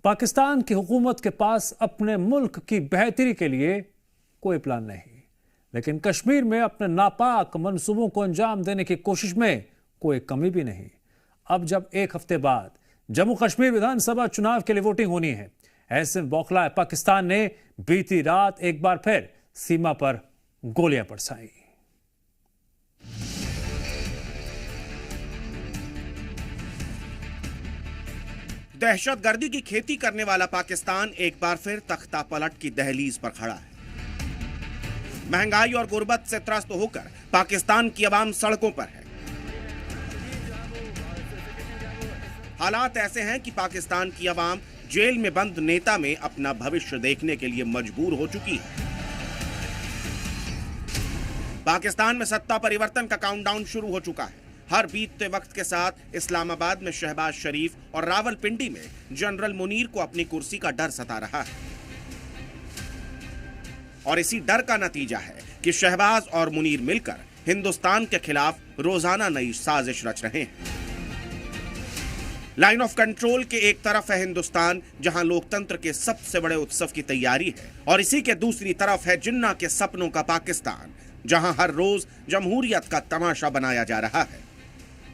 पाकिस्तान की हुकूमत के पास अपने मुल्क की बेहतरी के लिए कोई प्लान नहीं, लेकिन कश्मीर में अपने नापाक मंसूबों को अंजाम देने की कोशिश में कोई कमी भी नहीं। अब जब एक हफ्ते बाद जम्मू कश्मीर विधानसभा चुनाव के लिए वोटिंग होनी है, ऐसे में बौखलाए पाकिस्तान ने बीती रात एक बार फिर सीमा पर गोलियां बरसाई। दहशतगर्दी की खेती करने वाला पाकिस्तान एक बार फिर तख्ता पलट की दहलीज पर खड़ा है। महंगाई और गुर्बत से त्रस्त होकर पाकिस्तान की आवाम सड़कों पर है। हालात ऐसे हैं कि पाकिस्तान की आवाम जेल में बंद नेता में अपना भविष्य देखने के लिए मजबूर हो चुकी है। पाकिस्तान में सत्ता परिवर्तन का काउंटडाउन शुरू हो चुका है। हर बीतते वक्त के साथ इस्लामाबाद में शहबाज शरीफ और रावलपिंडी में जनरल मुनीर को अपनी कुर्सी का डर सता रहा है, और इसी डर का नतीजा है कि शहबाज और मुनीर मिलकर हिंदुस्तान के खिलाफ रोजाना नई साजिश रच रहे हैं। लाइन ऑफ कंट्रोल के एक तरफ है हिंदुस्तान, जहां लोकतंत्र के सबसे बड़े उत्सव की तैयारी है, और इसी के दूसरी तरफ है जिन्ना के सपनों का पाकिस्तान, जहां हर रोज जमहूरियत का तमाशा बनाया जा रहा है।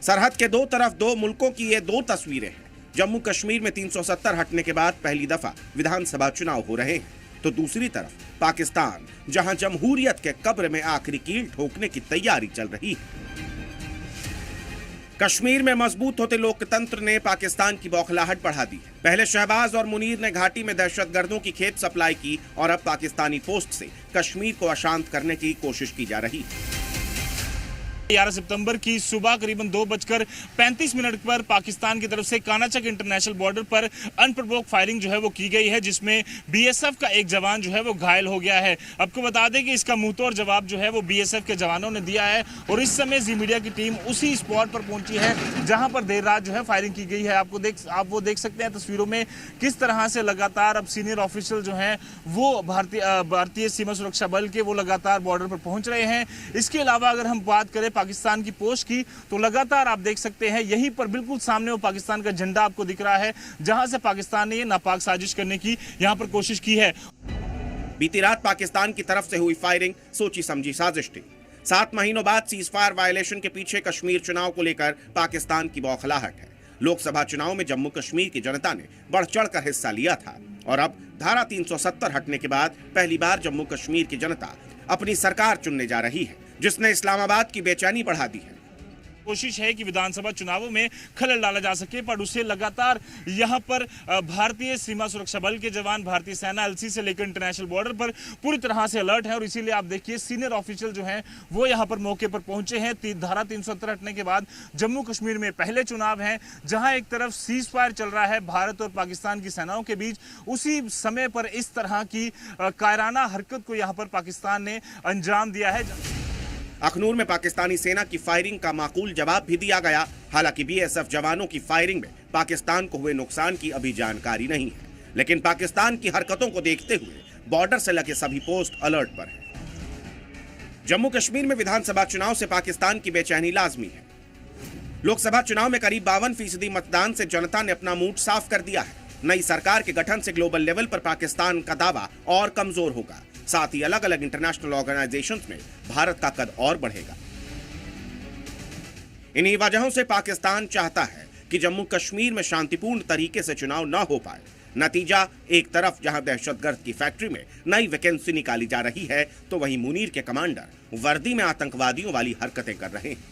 सरहद के दो तरफ दो मुल्कों की ये दो तस्वीरें हैं। जम्मू कश्मीर में 370 हटने के बाद पहली दफा विधानसभा चुनाव हो रहे हैं, तो दूसरी तरफ पाकिस्तान, जहां जमहूरियत के कब्र में आखिरी कील ठोकने की तैयारी चल रही है। कश्मीर में मजबूत होते लोकतंत्र ने पाकिस्तान की बौखलाहट बढ़ा दी है। पहले शहबाज और मुनीर ने घाटी में दहशतगर्दों की खेप सप्लाई की, और अब पाकिस्तानी पोस्ट से कश्मीर को अशांत करने की कोशिश की जा रही है। 11 सितंबर की सुबह करीबन 2:35 पर पाकिस्तान की तरफ से कानाचक इंटरनेशनल बॉर्डर पर अनप्रोवोक्ड फायरिंग जो है वो की गई है, जिसमें बीएसएफ का एक जवान जो है वो घायल हो गया है। आपको बता दें कि इसका मुंहतोड़ जवाब जो है वो बीएसएफ के जवानों ने दिया है, और इस समय जी मीडिया की टीम उसी स्पॉट पर पहुंची है जहां पर देर रात जो है फायरिंग की गई है। आप वो देख सकते हैं तस्वीरों में किस तरह से लगातार अब सीनियर ऑफिशियल जो है वो भारतीय सीमा सुरक्षा बल के वो लगातार बॉर्डर पर पहुंच रहे हैं। इसके अलावा अगर हम बात करें पाकिस्तान की पोस्ट की, तो लगातार आप देख सकते हैं यहीं पर बिल्कुल सामने वो पाकिस्तान का झंडा आपको दिख रहा है, जहां से पाकिस्तान ने ये नापाक साजिश करने की यहां पर कोशिश की है। बीती रात पाकिस्तान की तरफ से हुई फायरिंग सोची समझी साजिश थी। 7 महीनों बाद सीजफायर वायलेशन के पीछे कश्मीर चुनाव को लेकर पाकिस्तान की बौखलाहट है। लोकसभा चुनाव में जम्मू कश्मीर की जनता ने बढ़ चढ़कर हिस्सा लिया था, और अब धारा 370 हटने के बाद पहली बार जम्मू कश्मीर की जनता अपनी सरकार चुनने जा रही है, जिसने इस्लामाबाद की बेचैनी बढ़ा दी है। कोशिश है कि विधानसभा चुनावों में खलल डाला जा सके, पर उसे लगातार यहां पर भारतीय सीमा सुरक्षा बल के जवान, भारतीय सेना एलसी से लेकर इंटरनेशनल बॉर्डर पर पूरी तरह से अलर्ट है, और इसीलिए आप देखिए सीनियर ऑफिशियल जो हैं वो यहां पर मौके पर पहुंचे हैं। धारा 370 हटने के बाद जम्मू कश्मीर में पहले चुनाव हैं, जहां एक तरफ सीज फायर चल रहा है भारत और पाकिस्तान की सेनाओं के बीच, उसी समय पर इस तरह की कायराना हरकत को यहां पर पाकिस्तान ने अंजाम दिया है। अखनूर में पाकिस्तानी सेना की फायरिंग का माकूल जवाब भी दिया गया। हालांकि बीएसएफ जवानों की फायरिंग में पाकिस्तान को हुए नुकसान की अभी जानकारी नहीं है, लेकिन पाकिस्तान की हरकतों को देखते हुए बॉर्डर से लगे सभी पोस्ट अलर्ट पर हैं। जम्मू कश्मीर में विधानसभा चुनाव से पाकिस्तान की बेचैनी लाजमी है। लोकसभा चुनाव में करीब 52% मतदान से जनता ने अपना मूड साफ कर दिया है। नई सरकार के गठन से ग्लोबल लेवल पर पाकिस्तान का दावा और कमजोर होगा। साथ ही अलग अलग इंटरनेशनल ऑर्गेनाइजेशंस में भारत का कद और बढ़ेगा। इन्हीं वजहों से पाकिस्तान चाहता है कि जम्मू कश्मीर में शांतिपूर्ण तरीके से चुनाव न हो पाए। नतीजा, एक तरफ जहां दहशतगर्द की फैक्ट्री में नई वैकेंसी निकाली जा रही है, तो वहीं मुनीर के कमांडर वर्दी में आतंकवादियों वाली हरकतें कर रहे हैं।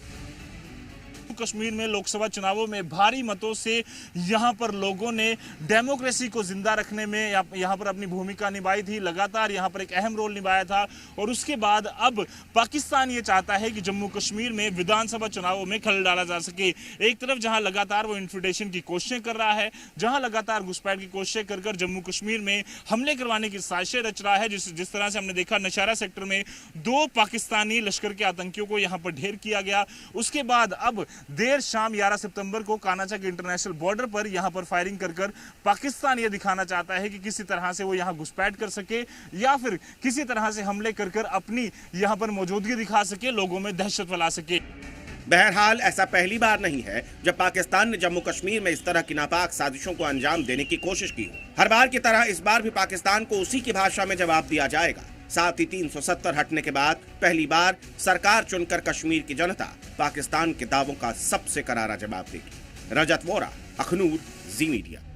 कश्मीर में लोकसभा चुनावों में भारी मतों से यहां पर लोगों ने डेमोक्रेसी को जिंदा रखने में यहां पर अपनी भूमिका निभाई थी, लगातार यहां पर एक अहम रोल निभाया था, और उसके बाद अब पाकिस्तान ये चाहता है कि जम्मू कश्मीर में विधानसभा चुनावों में खलल डाला जा सके। एक तरफ जहां लगातार वो इन्फिल्ट्रेशन की कोशिशें कर रहा है, जहां लगातार घुसपैठ की कोशिशें कर जम्मू कश्मीर में हमले करवाने की साजिशें रच रहा है। जिस तरह से हमने देखा नौशहरा सेक्टर में 2 पाकिस्तानी लश्कर के आतंकियों को यहां पर ढेर किया गया। उसके बाद अब देर शाम 11 सितंबर को कानाचक इंटरनेशनल बॉर्डर पर यहां पर फायरिंग कर पाकिस्तान यह दिखाना चाहता है कि किसी तरह से वो यहां घुसपैठ कर सके, या फिर किसी तरह से हमले कर अपनी यहां पर मौजूदगी दिखा सके, लोगों में दहशत फैला सके। बहरहाल ऐसा पहली बार नहीं है जब पाकिस्तान ने जम्मू कश्मीर में इस तरह की नापाक साजिशों को अंजाम देने की कोशिश की हो। हर बार की तरह इस बार भी पाकिस्तान को उसी की भाषा में जवाब दिया जाएगा। साथ ही 370 हटने के बाद पहली बार सरकार चुनकर कश्मीर की जनता पाकिस्तान के दावों का सबसे करारा जवाब देगी। रजत वोरा, अखनूर, जी मीडिया।